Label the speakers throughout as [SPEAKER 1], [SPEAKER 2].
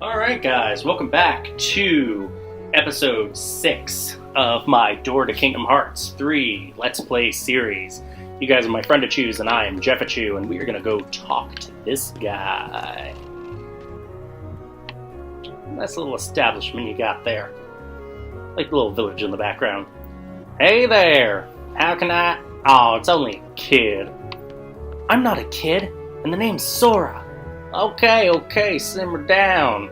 [SPEAKER 1] Alright guys, welcome back to episode 6 of my Door to Kingdom Hearts 3 Let's Play series. You guys are my friend to choose and I am Jeffachu, and we are gonna go talk to this guy. Nice little establishment you got there. Like the little village in the background. Hey there! How can I... Oh, it's only a kid. I'm not a kid, and the name's Sora. Okay, simmer down.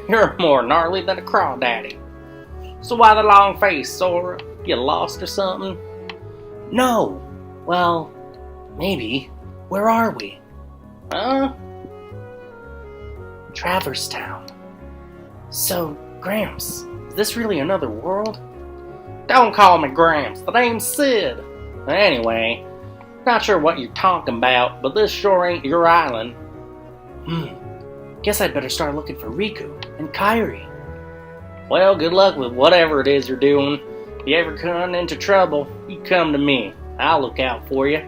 [SPEAKER 1] You're more gnarly than a crawdaddy. So why the long face, Sora? You lost or something? No. Well, maybe. Where are we? Huh? Traverse Town. So, Gramps, is this really another world? Don't call me Gramps, the name's Sid. Anyway, not sure what you're talking about, but this sure ain't your island. Guess I'd better start looking for Riku and Kairi. Well, good luck with whatever it is you're doing. If you ever come into trouble, you come to me. I'll look out for you.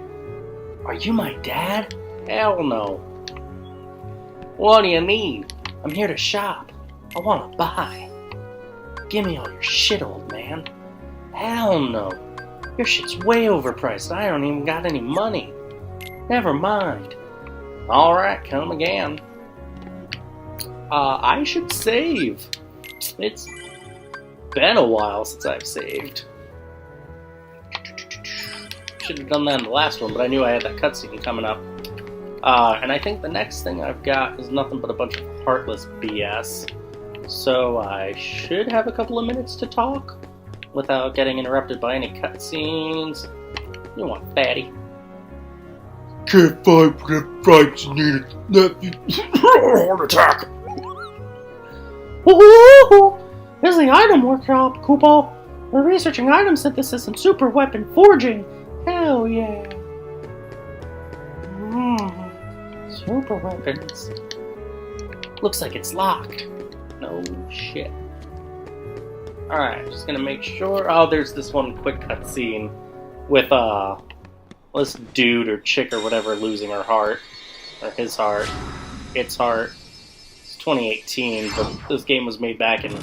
[SPEAKER 1] Are you my dad? Hell no. What do you need? I'm here to shop. I want to buy. Give me all your shit, old man. Hell no. Your shit's way overpriced. I don't even got any money. Never mind. Alright, come again. I should save. It's been a while since I've saved. Should have done that in the last one, but I knew I had that cutscene coming up. And I think the next thing I've got is nothing but a bunch of heartless BS. So I should have a couple of minutes to talk without getting interrupted by any cutscenes. You want fatty?
[SPEAKER 2] Can't fight for the fights needed. Heart attack.
[SPEAKER 3] Woohoo! Here's the item workshop, Koopa. We're researching item synthesis and super weapon forging. Hell yeah. Super weapons.
[SPEAKER 1] Looks like it's locked. No shit. Alright, just gonna make sure. Oh, there's this one quick cutscene with this dude or chick or whatever losing her heart. Or his heart. Its heart. It's 2018, but this game was made back in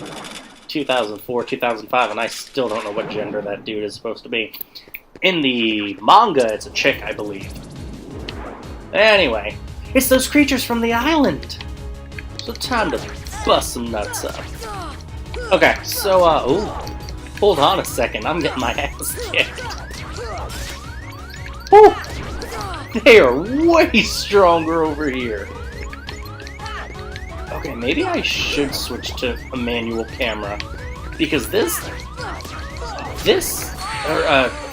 [SPEAKER 1] 2004, 2005, and I still don't know what gender that dude is supposed to be. In the manga, it's a chick, I believe. Anyway,
[SPEAKER 3] it's those creatures from the island.
[SPEAKER 1] so time to bust some nuts up. Okay, so, ooh, hold on a second, I'm getting my ass kicked. Ooh, they are way stronger over here. Okay, maybe I should switch to a manual camera, because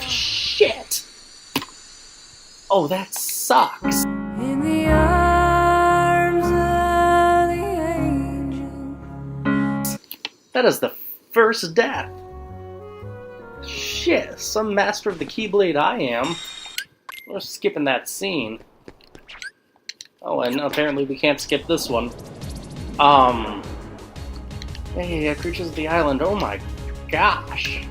[SPEAKER 1] shit! Oh, that sucks.
[SPEAKER 4] In the arms of the angel.
[SPEAKER 1] That is the first death. Shit, some master of the Keyblade I am. We're skipping that scene. Oh, and apparently we can't skip this one. Yeah, creatures of the island. Oh my gosh.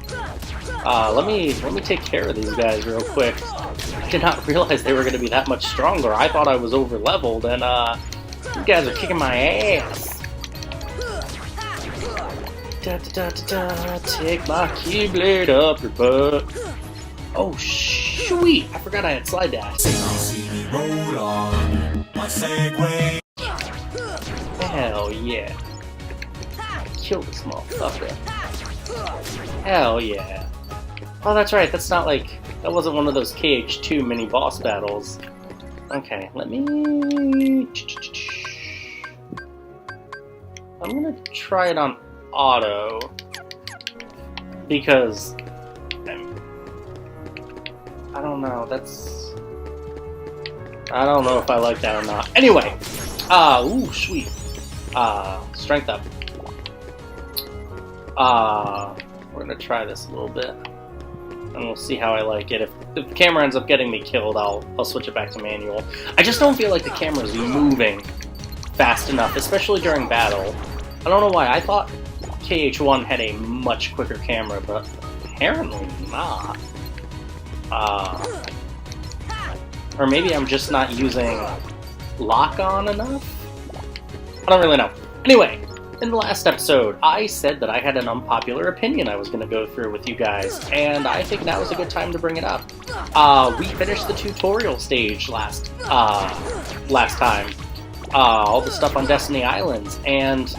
[SPEAKER 1] Let me take care of these guys real quick. I did not realize they were going to be that much stronger. I thought I was over leveled, and you guys are kicking my ass. Take my Keyblade up your butt. Oh, sweet! I forgot I had slide dash.
[SPEAKER 2] Roll on my Segway.
[SPEAKER 1] Hell yeah. Kill this motherfucker. Hell yeah. Oh, that's right, that wasn't one of those KH2 mini boss battles. Okay, I'm gonna try it on auto, because I don't know, I don't know if I like that or not. Anyway, ooh, sweet. Strength up. We're gonna try this a little bit, and we'll see how I like it. If the camera ends up getting me killed, I'll switch it back to manual. I just don't feel like the camera's moving fast enough, especially during battle. I don't know why. I thought KH1 had a much quicker camera, but apparently not. Or maybe I'm just not using lock-on enough? I don't really know. Anyway, in the last episode, I said that I had an unpopular opinion I was going to go through with you guys, and I think now is a good time to bring it up. We finished the tutorial stage last time. All the stuff on Destiny Islands, and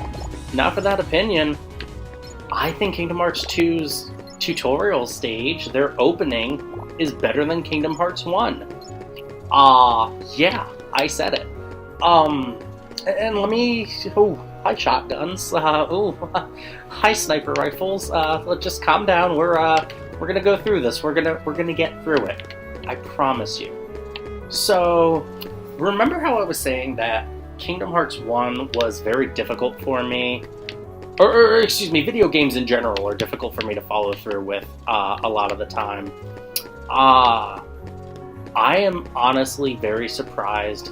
[SPEAKER 1] now for that opinion, I think Kingdom Hearts 2's tutorial stage, their opening, is better than Kingdom Hearts 1. Yeah, I said it. And let me... Oh, hi shotguns. Hi sniper rifles. Let's just calm down. We're gonna go through this. We're gonna get through it. I promise you. So, remember how I was saying that Kingdom Hearts 1 was very difficult for me? Or excuse me, video games in general are difficult for me to follow through with a lot of the time. I am honestly very surprised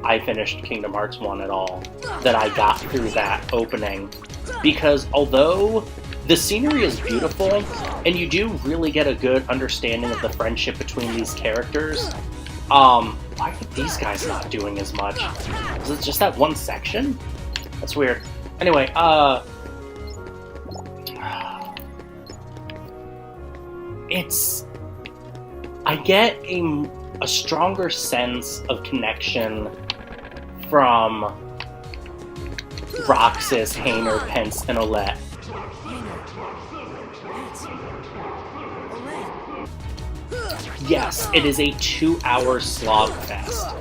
[SPEAKER 1] I finished Kingdom Hearts 1 at all, that I got through that opening, because although the scenery is beautiful, and you do really get a good understanding of the friendship between these characters, why are these guys not doing as much? Is it just that one section? That's weird. Anyway, I get a stronger sense of connection from Roxas, HAYNER, PENCE, and OLETTE. Yes, it is a 2-hour slogfest.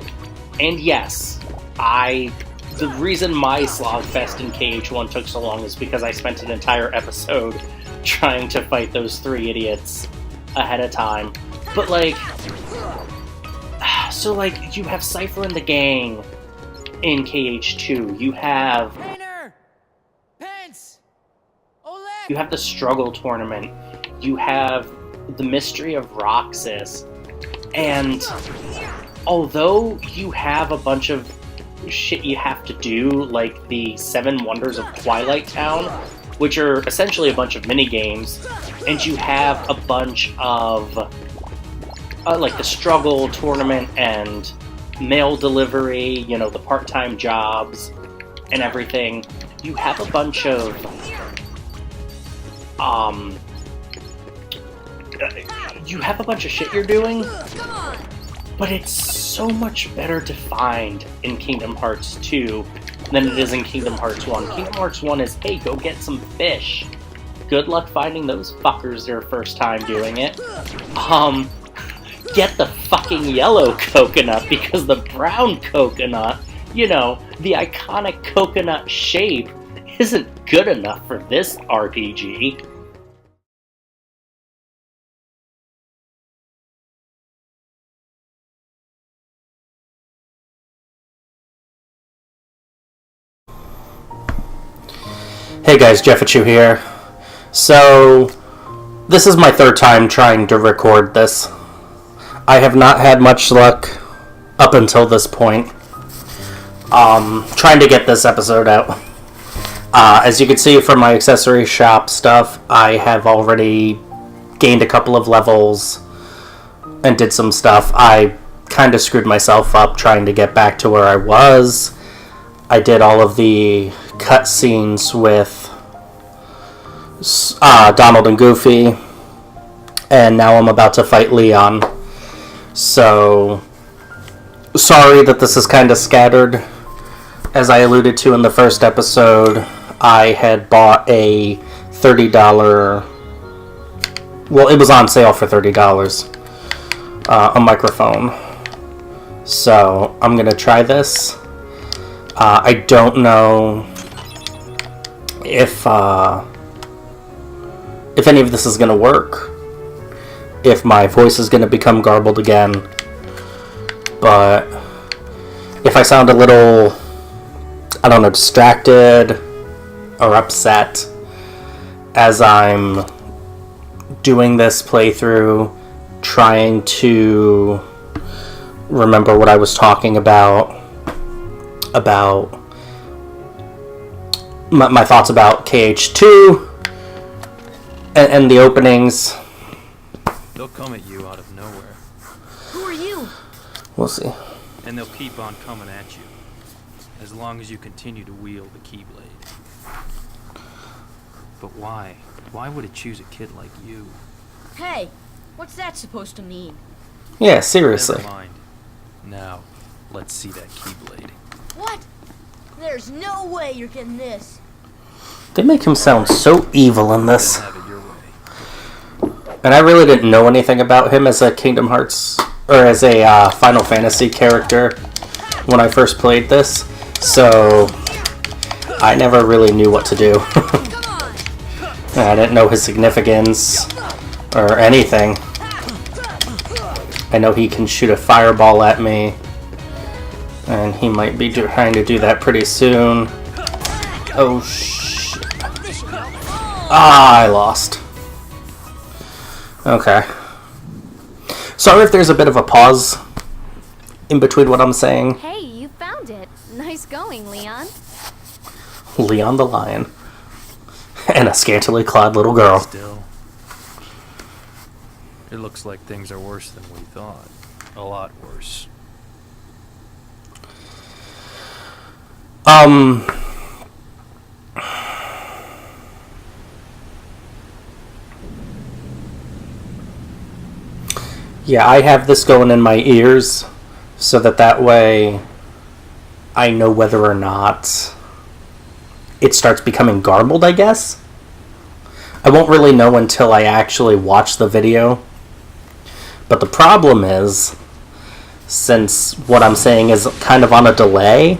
[SPEAKER 1] And yes, the reason my slogfest in KH1 took so long is because I spent an entire episode trying to fight those 3 idiots ahead of time. But like, so like, you have Cypher and the gang in KH2, you have
[SPEAKER 5] HAYNER! PENCE! OLETTE!
[SPEAKER 1] You have the struggle tournament, you have the mystery of Roxas, and although you have a bunch of shit you have to do, like the 7 Wonders of Twilight Town, which are essentially a bunch of mini-games, and you have a bunch of like the struggle tournament and mail delivery, you know, the part-time jobs and everything. You have a bunch of shit you're doing, but it's so much better defined in Kingdom Hearts 2 than it is in Kingdom Hearts 1. Kingdom Hearts 1 is, hey, go get some fish. Good luck finding those fuckers their first time doing it. Get the fucking yellow coconut, because the brown coconut, you know, the iconic coconut shape, isn't good enough for this RPG. Hey guys, Jeffachu here. So, this is my 3rd time trying to record this. I have not had much luck up until this point, trying to get this episode out. As you can see from my accessory shop stuff, I have already gained a couple of levels and did some stuff. I kind of screwed myself up trying to get back to where I was. I did all of the cutscenes with Donald and Goofy, and now I'm about to fight Leon. So, sorry that this is kind of scattered. As I alluded to in the first episode, I had bought a $30... Well, it was on sale for $30. A microphone. So, I'm going to try this. I don't know if any of this is going to work. If my voice is going to become garbled again. But if I sound a little, I don't know, distracted or upset as I'm doing this playthrough, trying to remember what I was talking about my thoughts about KH2 and the openings.
[SPEAKER 6] They'll come at you out of nowhere.
[SPEAKER 4] Who are you?
[SPEAKER 1] We'll see.
[SPEAKER 6] And they'll keep on coming at you. as long as you continue to wield the Keyblade. But why? Why would it choose a kid like you?
[SPEAKER 7] Hey, what's that supposed to mean?
[SPEAKER 1] Yeah, seriously.
[SPEAKER 6] Never mind. Now, let's see that Keyblade.
[SPEAKER 7] What? There's no way you're getting this.
[SPEAKER 1] They make him sound so evil in this.
[SPEAKER 6] Have it your way.
[SPEAKER 1] And I really didn't know anything about him as a Kingdom Hearts, or as a Final Fantasy character when I first played this. So, I never really knew what to do. I didn't know his significance, or anything. I know he can shoot a fireball at me. And he might be trying to do that pretty soon. Oh, shit. Ah, I lost. Okay. Sorry if there's a bit of a pause in between what I'm saying.
[SPEAKER 8] Hey, you found it. Nice going, Leon.
[SPEAKER 1] Leon the Lion. And a scantily clad little girl.
[SPEAKER 6] Still, it looks like things are worse than we thought. A lot worse.
[SPEAKER 1] Yeah, I have this going in my ears so that way I know whether or not it starts becoming garbled, I guess. I won't really know until I actually watch the video. But the problem is, since what I'm saying is kind of on a delay,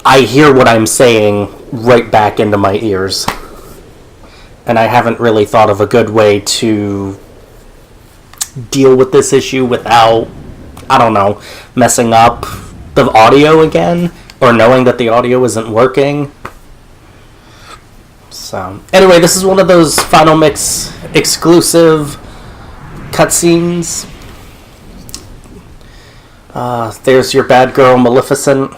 [SPEAKER 1] I hear what I'm saying right back into my ears. And I haven't really thought of a good way to deal with this issue without, I don't know, messing up the audio again, or knowing that the audio isn't working. So, anyway, this is one of those Final Mix exclusive cutscenes. There's your bad girl, Maleficent.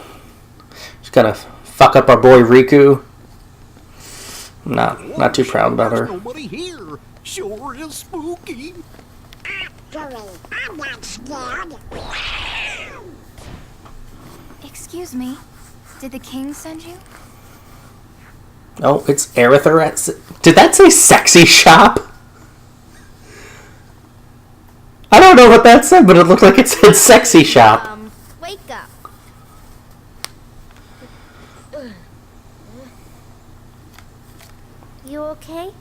[SPEAKER 1] She's gonna fuck up our boy Riku. Not too proud about her.
[SPEAKER 2] Nobody here. Sure is spooky.
[SPEAKER 9] I'm not scared.
[SPEAKER 8] Excuse me. Did the king send you?
[SPEAKER 1] Oh, it's Aerithar. Did that say sexy shop? I don't know what that said, but it looked like it said sexy shop.
[SPEAKER 8] Wake up. You okay?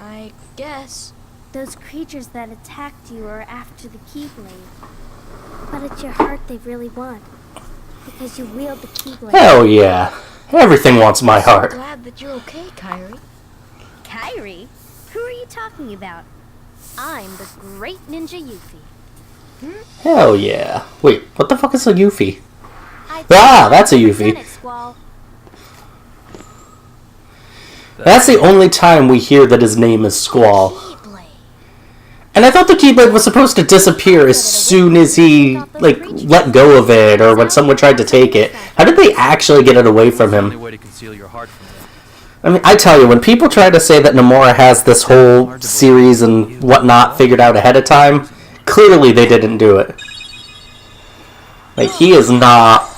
[SPEAKER 7] I guess.
[SPEAKER 8] Those creatures that attacked you are after the Keyblade. But it's your heart they really want. Because you wield the Keyblade.
[SPEAKER 1] Hell yeah. Everything wants my heart.
[SPEAKER 7] Glad that you're okay, Kyrie.
[SPEAKER 8] Kyrie? Who are you talking about? I'm the great ninja Yuffie.
[SPEAKER 1] Hell yeah. Wait, what the fuck is a Yuffie?
[SPEAKER 8] I
[SPEAKER 1] That's a Yuffie.
[SPEAKER 8] Fidget, Squall.
[SPEAKER 1] That's the only time we hear that his name is Squall.
[SPEAKER 7] Keyblade.
[SPEAKER 1] And I thought the Keyblade was supposed to disappear as soon as he, let go of it, or when someone tried to take it. How did they actually get it away from
[SPEAKER 6] The only
[SPEAKER 1] him?
[SPEAKER 6] way to conceal your heart from them.
[SPEAKER 1] I mean, I tell you, when people try to say that Nomura has this whole series and whatnot figured out ahead of time, clearly they didn't do it. Like, he is not...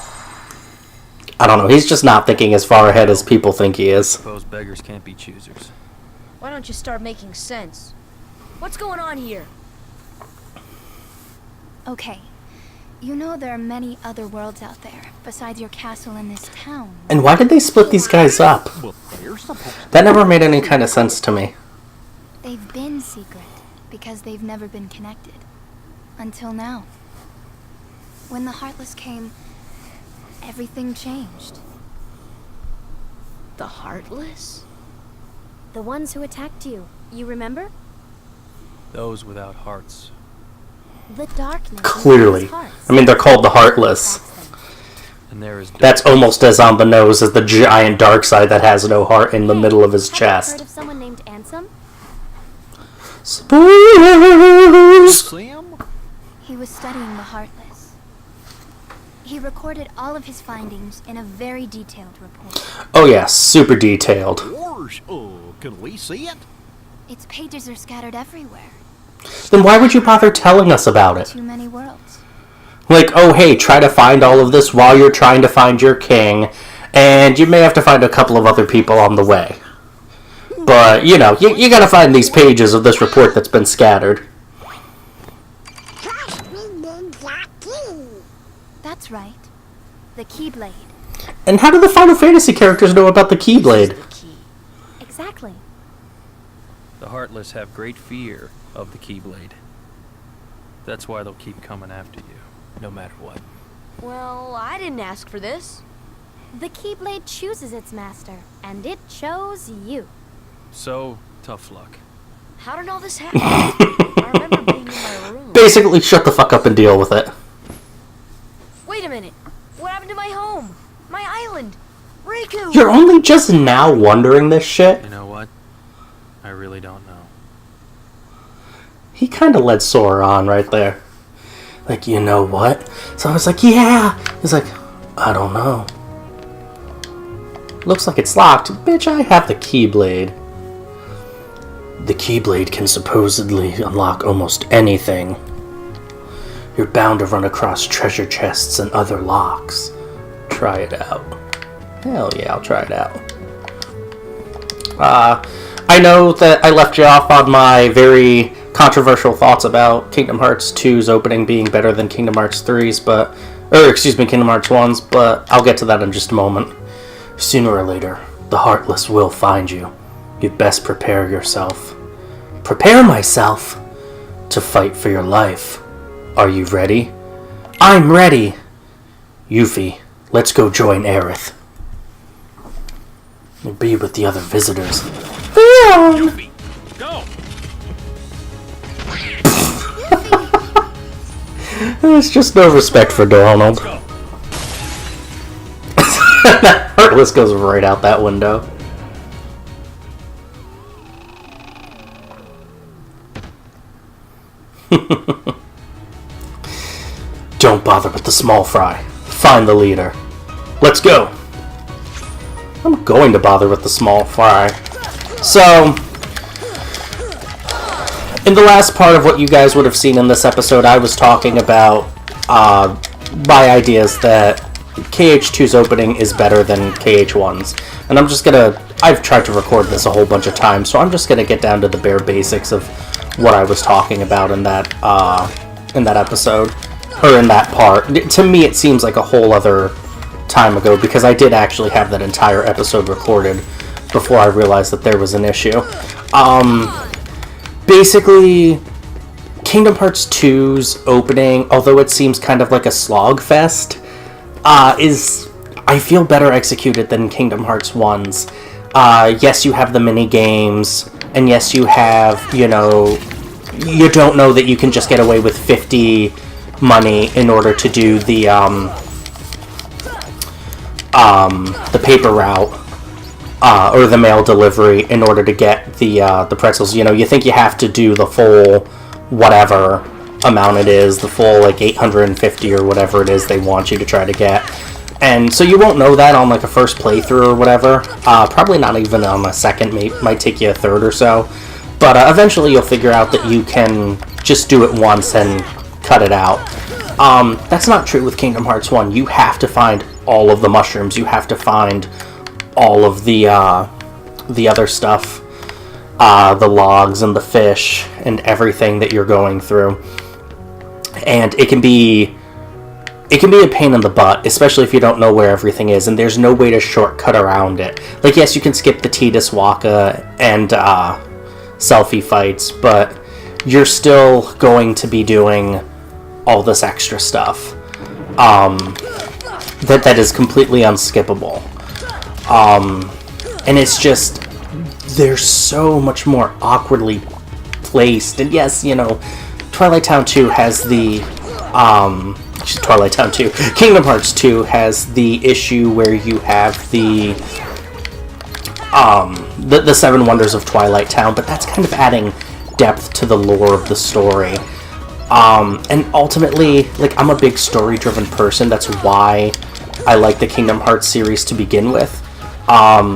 [SPEAKER 1] I don't know, he's just not thinking as far ahead as people think he is.
[SPEAKER 6] Suppose beggars can't be choosers.
[SPEAKER 7] Why don't you start making sense? What's going on here?
[SPEAKER 8] Okay. You know there are many other worlds out there, besides your castle in this town.
[SPEAKER 1] And why did they split these guys up?
[SPEAKER 2] Well, they're supposed
[SPEAKER 1] That never made any kind of sense to me.
[SPEAKER 8] They've been secret, because they've never been connected. Until now. When the Heartless came, everything changed.
[SPEAKER 7] The Heartless?
[SPEAKER 8] The ones who attacked you, you remember?
[SPEAKER 6] Those without hearts.
[SPEAKER 8] The darkness.
[SPEAKER 1] Clearly. I mean, they're called the Heartless.
[SPEAKER 6] And there is
[SPEAKER 1] That's almost as on the nose as the giant dark side that has no heart in the middle of his
[SPEAKER 8] Heard
[SPEAKER 1] chest.
[SPEAKER 8] of someone named Ansem?
[SPEAKER 1] Spoilers!
[SPEAKER 2] Sam?
[SPEAKER 8] He was studying the Heartless. He recorded all of his findings in a very detailed report.
[SPEAKER 1] Oh yeah, super detailed.
[SPEAKER 2] Wars. Can we see it?
[SPEAKER 8] Its pages are scattered everywhere.
[SPEAKER 1] Then why would you bother telling us about it?
[SPEAKER 8] Too many worlds.
[SPEAKER 1] Like, oh hey, try to find all of this while you're trying to find your king, and you may have to find a couple of other people on the way. But, you know, you gotta find these pages of this report that's been scattered.
[SPEAKER 8] That's right. The Keyblade.
[SPEAKER 1] And how do the Final Fantasy characters know about the Keyblade?
[SPEAKER 8] Exactly.
[SPEAKER 6] The Heartless have great fear of the Keyblade. That's why they'll keep coming after you, no matter what.
[SPEAKER 7] Well, I didn't ask for this.
[SPEAKER 9] The Keyblade chooses its master, and it chose you.
[SPEAKER 6] So, tough luck.
[SPEAKER 7] How did all this happen? I remember being in my room.
[SPEAKER 1] Basically, shut the fuck up and deal with it.
[SPEAKER 7] Wait a minute. What happened to my home? My island? Riku!
[SPEAKER 1] You're only just now wondering this shit?
[SPEAKER 6] You know what? I really don't know.
[SPEAKER 1] He kind of led Sora on right there. Like, you know what? So I was like, yeah! He's like, I don't know. Looks like it's locked. Bitch, I have the Keyblade. The Keyblade can supposedly unlock almost anything. You're bound to run across treasure chests and other locks. Try it out. Hell yeah, I'll try it out. I know that I left you off on my very controversial thoughts about Kingdom Hearts 2's opening being better than Kingdom Hearts 3's, Kingdom Hearts 1's, but I'll get to that in just a moment. Sooner or later, the Heartless will find you. You'd best prepare yourself. Prepare myself to fight for your life. Are you ready? I'm ready! Yuffie, let's go join Aerith. And be with the other visitors.
[SPEAKER 2] Yuffie, go!
[SPEAKER 1] There's just no respect for Donald. That Heartless goes right out that window. Don't bother with the small fry. Find the leader. Let's go. I'm going to bother with the small fry. So, in the last part of what you guys would have seen in this episode, I was talking about my ideas that KH2's opening is better than KH1's. And I've tried to record this a whole bunch of times, so I'm just gonna get down to the bare basics of what I was talking about in that episode, or in that part. To me, it seems like a whole other time ago, because I did actually have that entire episode recorded before I realized that there was an issue. Basically, Kingdom Hearts 2's opening, although it seems kind of like a slog fest, is, I feel, better executed than Kingdom Hearts 1's. Yes, you have the mini games, and yes, you have, you don't know that you can just get away with 50 money in order to do the paper route, or the mail delivery in order to get the pretzels. You think you have to do the full whatever amount it is, the full like 850 or whatever it is they want you to try to get. And so you won't know that on like a first playthrough or whatever. Probably not even on a second, might take you a third or so. But eventually you'll figure out that you can just do it once and cut it out. That's not true with Kingdom Hearts 1. You have to find all of the mushrooms. You have to find all of the other stuff. The logs and the fish and everything that you're going through. And it can be a pain in the butt, especially if you don't know where everything is, and there's no way to shortcut around it. Like, yes, you can skip the Tidus Waka and selfie fights, but you're still going to be doing all this extra stuff that is completely unskippable. And it's just, they're so much more awkwardly placed. And yes, Twilight Town 2 has the Twilight Town 2. Kingdom Hearts 2 has the issue where you have the Seven Wonders of Twilight Town, but that's kind of adding depth to the lore of the story. And ultimately, like, I'm a big story-driven person. That's why I like the Kingdom Hearts series to begin with. I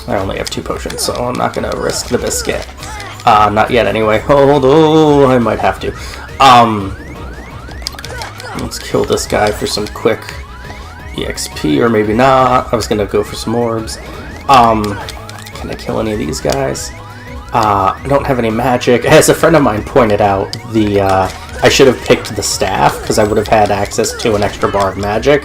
[SPEAKER 1] only have 2 potions, so I'm not gonna risk the biscuit. Not yet, anyway. Although I might have to. Let's kill this guy for some quick EXP, or maybe not. I was gonna go for some orbs. Can I kill any of these guys? I don't have any magic. As a friend of mine pointed out, I should have picked the staff because I would have had access to an extra bar of magic.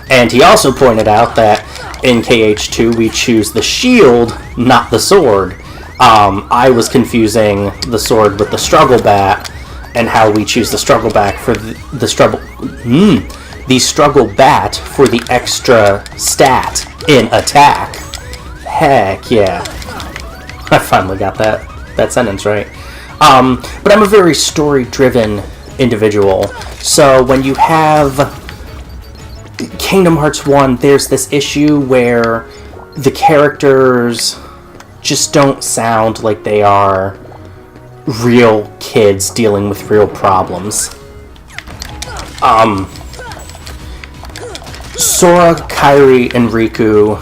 [SPEAKER 1] And he also pointed out that in KH2 we choose the shield, not the sword. I was confusing the sword with the struggle bat, and how we choose the struggle bat for the struggle bat for the extra stat in attack. Heck yeah. I finally got that sentence right. But I'm a very story-driven individual. So when you have Kingdom Hearts 1, there's this issue where the characters just don't sound like they are real kids dealing with real problems. Sora, Kairi, and Riku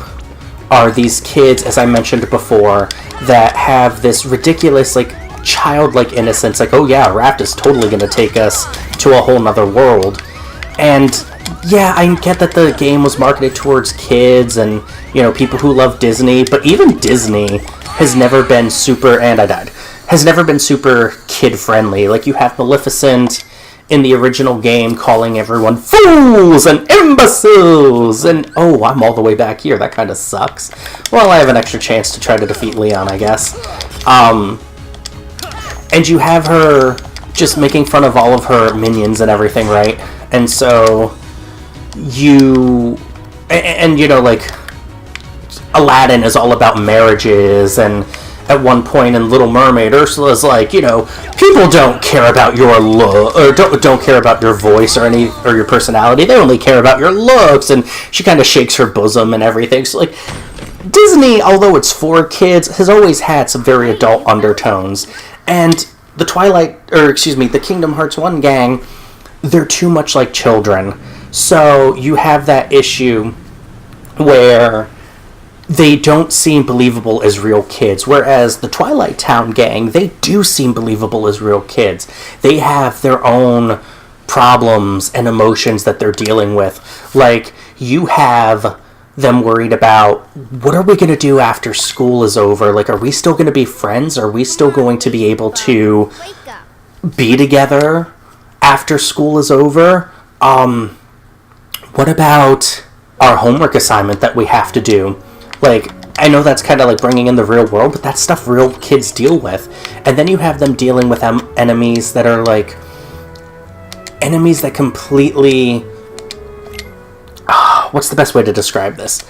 [SPEAKER 1] are these kids, as I mentioned before, that have this ridiculous, like, childlike innocence, like, oh yeah, Raft is totally gonna take us to a whole nother world. And yeah, I get that the game was marketed towards kids and, you know, people who love Disney, but even Disney has never been super, and I died, has never been super kid-friendly. Like, you have Maleficent in the original game calling everyone fools and imbeciles, and oh, I'm all the way back here, that kind of sucks. Well, I have an extra chance to try to defeat Leon, I guess. And you have her just making fun of all of her minions and everything, right? And so you know, like, Aladdin is all about marriages, and at one point in Little Mermaid, Ursula's like, you know, people don't care about your look, or don't care about your voice or your personality. They only care about your looks, and she kind of shakes her bosom and everything. So, like, Disney, although it's for kids, has always had some very adult undertones. And the Kingdom Hearts 1 gang, they're too much like children. So you have that issue where they don't seem believable as real kids, whereas the Twilight Town gang, they do seem believable as real kids. They have their own problems and emotions that they're dealing with. Like, you have them worried about, what are we going to do after school is over? Like, are we still going to be friends? Are we still going to be able to be together after school is over? What about our homework assignment that we have to do? Like, I know that's kind of like bringing in the real world, but that's stuff real kids deal with. And then you have them dealing with enemies that are like, enemies that completely, what's the best way to describe this?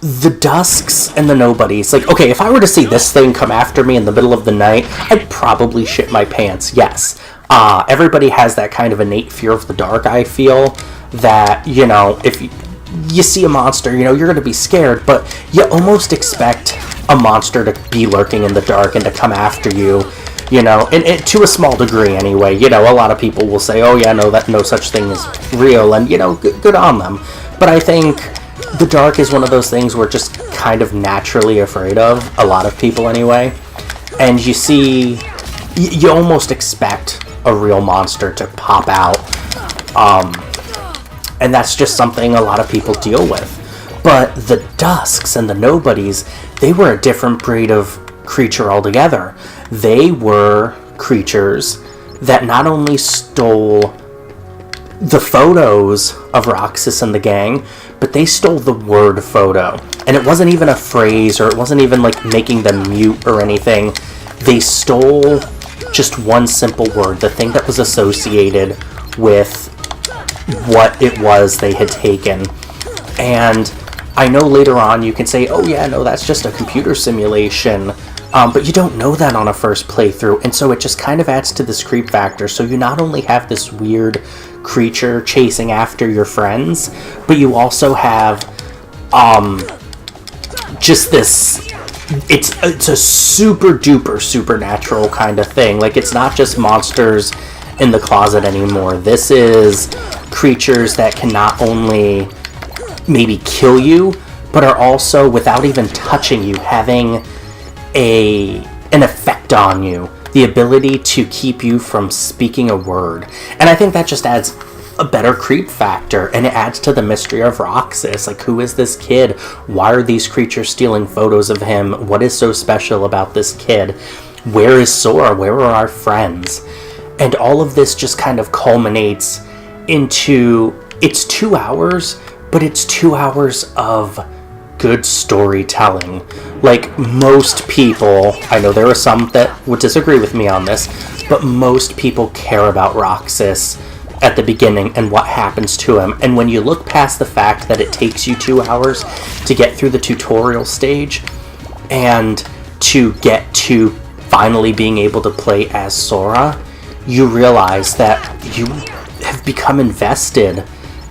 [SPEAKER 1] The Dusks and the Nobodies. Like, okay, if I were to see this thing come after me in the middle of the night, I'd probably shit my pants, yes. Everybody has that kind of innate fear of the dark, I feel, that, you know, if you see a monster, you know, you're going to be scared, but you almost expect a monster to be lurking in the dark and to come after you, you know, and to a small degree anyway. You know, a lot of people will say, oh yeah, no such thing is real, and, you know, good on them. But I think the dark is one of those things we're just kind of naturally afraid of, a lot of people anyway. And you see, you almost expect a real monster to pop out. And that's just something a lot of people deal with. But the Dusks and the Nobodies, they were a different breed of creature altogether. They were creatures that not only stole the photos of Roxas and the gang, but they stole the word photo. And it wasn't even a phrase, or it wasn't even like making them mute or anything. They stole just one simple word, the thing that was associated with what it was they had taken. And I know later on you can say, oh yeah, no, that's just a computer simulation, but you don't know that on a first playthrough, and so it just kind of adds to this creep factor. So you not only have this weird creature chasing after your friends, but you also have just this, it's a super duper supernatural kind of thing. Like, it's not just monsters in the closet anymore. This is creatures that can not only maybe kill you, but are also, without even touching you, having an effect on you. The ability to keep you from speaking a word. And I think that just adds a better creep factor, and it adds to the mystery of Roxas. Like, who is this kid? Why are these creatures stealing photos of him? What is so special about this kid? Where is Sora? Where are our friends? And all of this just kind of culminates into, it's 2 hours, but it's 2 hours of good storytelling. Like, most people, I know there are some that would disagree with me on this, but most people care about Roxas at the beginning and what happens to him. And when you look past the fact that it takes you 2 hours to get through the tutorial stage and to get to finally being able to play as Sora, you realize that you have become invested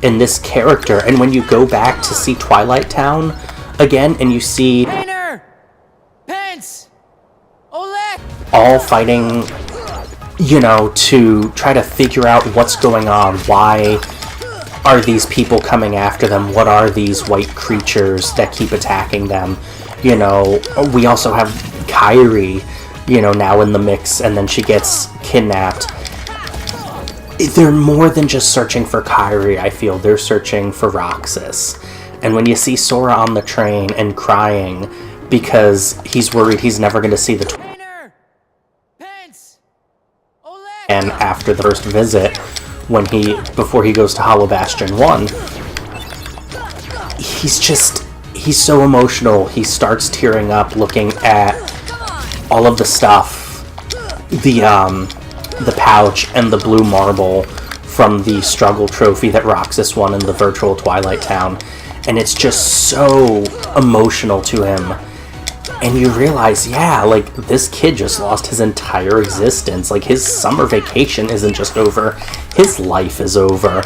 [SPEAKER 1] in this character. And when you go back to see Twilight Town again and you see
[SPEAKER 5] HAYNER! PENCE! OLETTE!
[SPEAKER 1] all fighting, you know, to try to figure out what's going on, why are these people coming after them, what are these white creatures that keep attacking them, you know, we also have Kairi, you know, now in the mix, and then she gets kidnapped. They're more than just searching for Kairi, I feel. They're searching for Roxas. And when you see Sora on the train and crying because he's worried he's never going to see the
[SPEAKER 5] HAYNER! PENCE! OLETTE!
[SPEAKER 1] and after the first visit, before he goes to Hollow Bastion 1, he's so emotional. He starts tearing up looking at all of the stuff, the pouch and the blue marble from the struggle trophy that Roxas won in the virtual Twilight Town, and it's just so emotional to him. And you realize, yeah, like, this kid just lost his entire existence. Like, his summer vacation isn't just over, his life is over.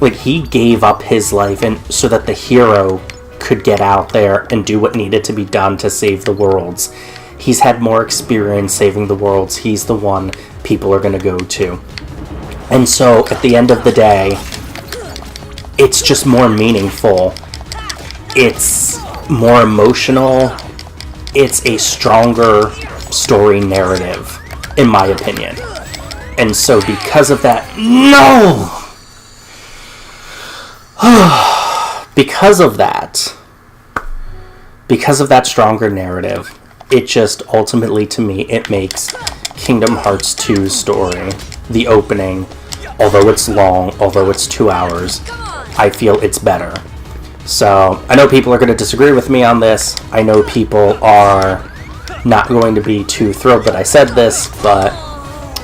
[SPEAKER 1] Like, he gave up his life and so that the hero could get out there and do what needed to be done to save the worlds. He's had more experience saving the worlds. He's the one people are going to go to. And so, at the end of the day, it's just more meaningful. It's more emotional. It's a stronger story narrative, in my opinion. And so, because of that... No! Because of that stronger narrative, it just ultimately, to me, it makes Kingdom Hearts 2's story, the opening, although it's long, although it's 2 hours, I feel it's better. So, I know people are going to disagree with me on this. I know people are not going to be too thrilled that I said this, but,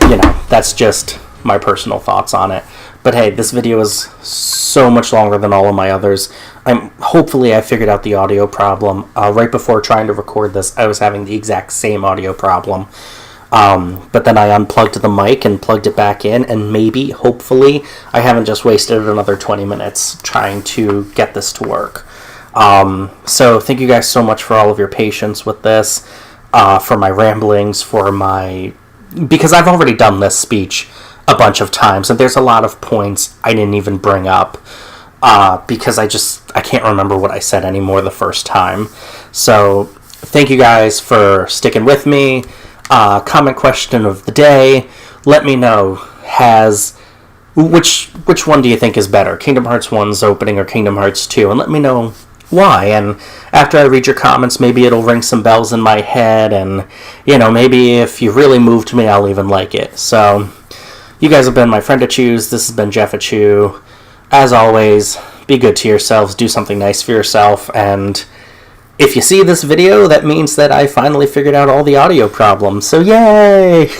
[SPEAKER 1] you know, that's just my personal thoughts on it. But hey, this video is so much longer than all of my others. Hopefully I figured out the audio problem. Right before trying to record this, I was having the exact same audio problem. But then I unplugged the mic and plugged it back in, and maybe, hopefully, I haven't just wasted another 20 minutes trying to get this to work. So thank you guys so much for all of your patience with this, for my ramblings, because I've already done this speech a bunch of times, and there's a lot of points I didn't even bring up, because I can't remember what I said anymore the first time. So thank you guys for sticking with me. Comment question of the day. Let me know, which one do you think is better, Kingdom Hearts 1's opening or Kingdom Hearts 2? And let me know why. And after I read your comments, maybe it'll ring some bells in my head, and, you know, maybe if you really moved me, I'll even like it. So, you guys have been my friend to choose. This has been Jeff Achu. As always, be good to yourselves, do something nice for yourself, and if you see this video, that means that I finally figured out all the audio problems, so yay!